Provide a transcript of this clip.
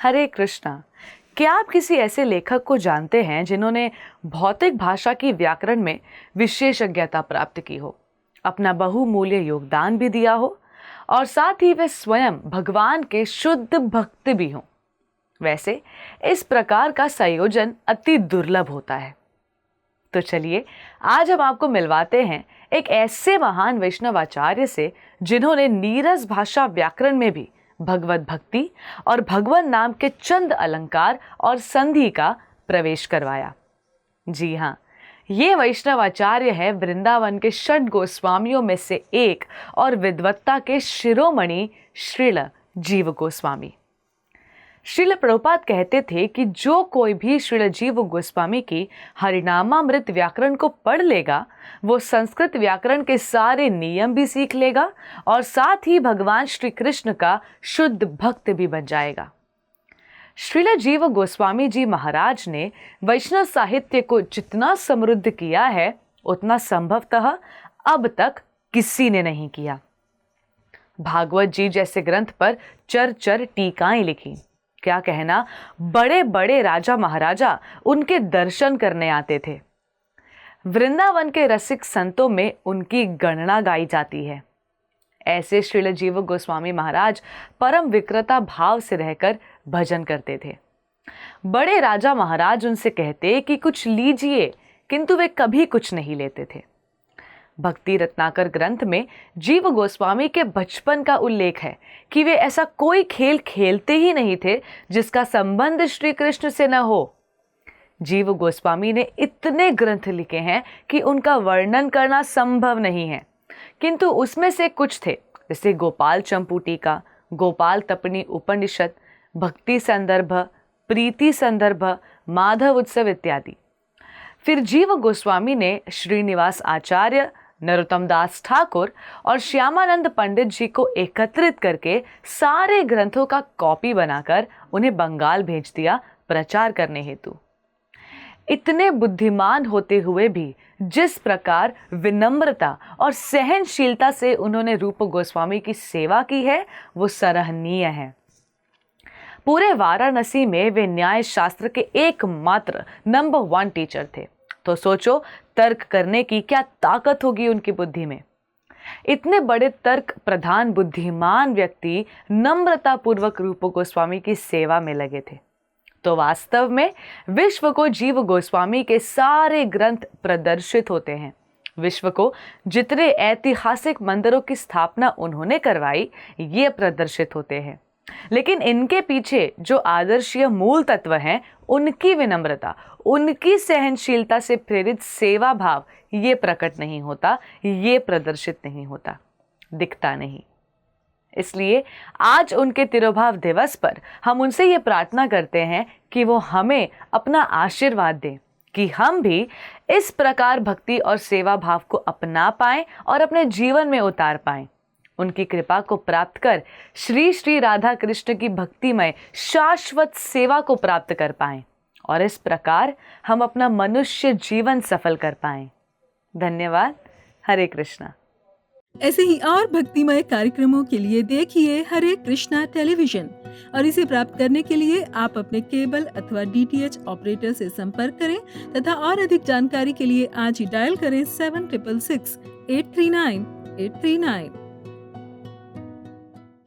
हरे कृष्णा। क्या आप किसी ऐसे लेखक को जानते हैं जिन्होंने भौतिक भाषा की व्याकरण में विशेषज्ञता प्राप्त की हो, अपना बहुमूल्य योगदान भी दिया हो और साथ ही वे स्वयं भगवान के शुद्ध भक्त भी हों? वैसे इस प्रकार का संयोजन अति दुर्लभ होता है। तो चलिए आज हम आपको मिलवाते हैं एक ऐसे महान वैष्णवाचार्य से जिन्होंने नीरस भाषा व्याकरण में भी भगवत भक्ति और भगवान नाम के चंद अलंकार और संधि का प्रवेश करवाया। जी हाँ, ये वैष्णवाचार्य है वृंदावन के षट गोस्वामियों में से एक और विद्वत्ता के शिरोमणि श्रील जीव गोस्वामी। श्रील प्रभुपाद कहते थे कि जो कोई भी श्रील जीव गोस्वामी की हरिनामामृत व्याकरण को पढ़ लेगा वो संस्कृत व्याकरण के सारे नियम भी सीख लेगा और साथ ही भगवान श्री कृष्ण का शुद्ध भक्त भी बन जाएगा। श्रील जीव गोस्वामी जी महाराज ने वैष्णव साहित्य को जितना समृद्ध किया है उतना संभवतः अब तक किसी ने नहीं किया। भागवत जी जैसे ग्रंथ पर चर टीकाएं लिखी। क्या कहना, बड़े बड़े राजा महाराजा उनके दर्शन करने आते थे। वृंदावन के रसिक संतों में उनकी गणना गाई जाती है। ऐसे श्रील जीव गोस्वामी महाराज परम विक्रता भाव से रहकर भजन करते थे। बड़े राजा महाराज उनसे कहते कि कुछ लीजिए, किंतु वे कभी कुछ नहीं लेते थे। भक्ति रत्नाकर ग्रंथ में जीव गोस्वामी के बचपन का उल्लेख है कि वे ऐसा कोई खेल खेलते ही नहीं थे जिसका संबंध श्री कृष्ण से न हो। जीव गोस्वामी ने इतने ग्रंथ लिखे हैं कि उनका वर्णन करना संभव नहीं है, किंतु उसमें से कुछ थे जैसे गोपाल चंपू टीका, गोपाल तपनी उपनिषद, भक्ति संदर्भ, प्रीति संदर्भ, माधव उत्सव इत्यादि। फिर जीव गोस्वामी ने श्रीनिवास आचार्य, नरोत्तम दास ठाकुर और श्यामानंद पंडित जी को एकत्रित करके सारे ग्रंथों का कॉपी बनाकर उन्हें बंगाल भेज दिया प्रचार करने हेतु। इतने बुद्धिमान होते हुए भी जिस प्रकार विनम्रता और सहनशीलता से उन्होंने रूप गोस्वामी की सेवा की है वो सराहनीय है। पूरे वाराणसी में वे न्याय शास्त्र के एकमात्र नंबर 1 टीचर थे। तो सोचो तर्क करने की क्या ताकत होगी उनकी बुद्धि में। इतने बड़े तर्क प्रधान बुद्धिमान व्यक्ति नम्रता पूर्वक रूप गोस्वामी की सेवा में लगे थे। तो वास्तव में विश्व को जीव गोस्वामी के सारे ग्रंथ प्रदर्शित होते हैं। विश्व को जितने ऐतिहासिक मंदिरों की स्थापना उन्होंने करवाई ये प्रदर्शित होते हैं। लेकिन इनके पीछे जो आदर्शीय मूल तत्व हैं, उनकी विनम्रता, उनकी सहनशीलता से प्रेरित सेवा भाव ये प्रकट नहीं होता, ये प्रदर्शित नहीं होता, दिखता नहीं। इसलिए आज उनके तिरोभाव दिवस पर हम उनसे ये प्रार्थना करते हैं कि वो हमें अपना आशीर्वाद दें कि हम भी इस प्रकार भक्ति और सेवा भाव को अपना पाएं और अपने जीवन में उतार पाएं। उनकी कृपा को प्राप्त कर श्री श्री राधा कृष्ण की भक्तिमय शाश्वत सेवा को प्राप्त कर पाएं और इस प्रकार हम अपना मनुष्य जीवन सफल कर पाएं। धन्यवाद। हरे कृष्णा। ऐसे ही और भक्तिमय कार्यक्रमों के लिए देखिए हरे कृष्णा टेलीविजन और इसे प्राप्त करने के लिए आप अपने केबल अथवा DTH ऑपरेटर से संपर्क करें तथा और अधिक जानकारी के लिए आज ही डायल करें 7666 839 839।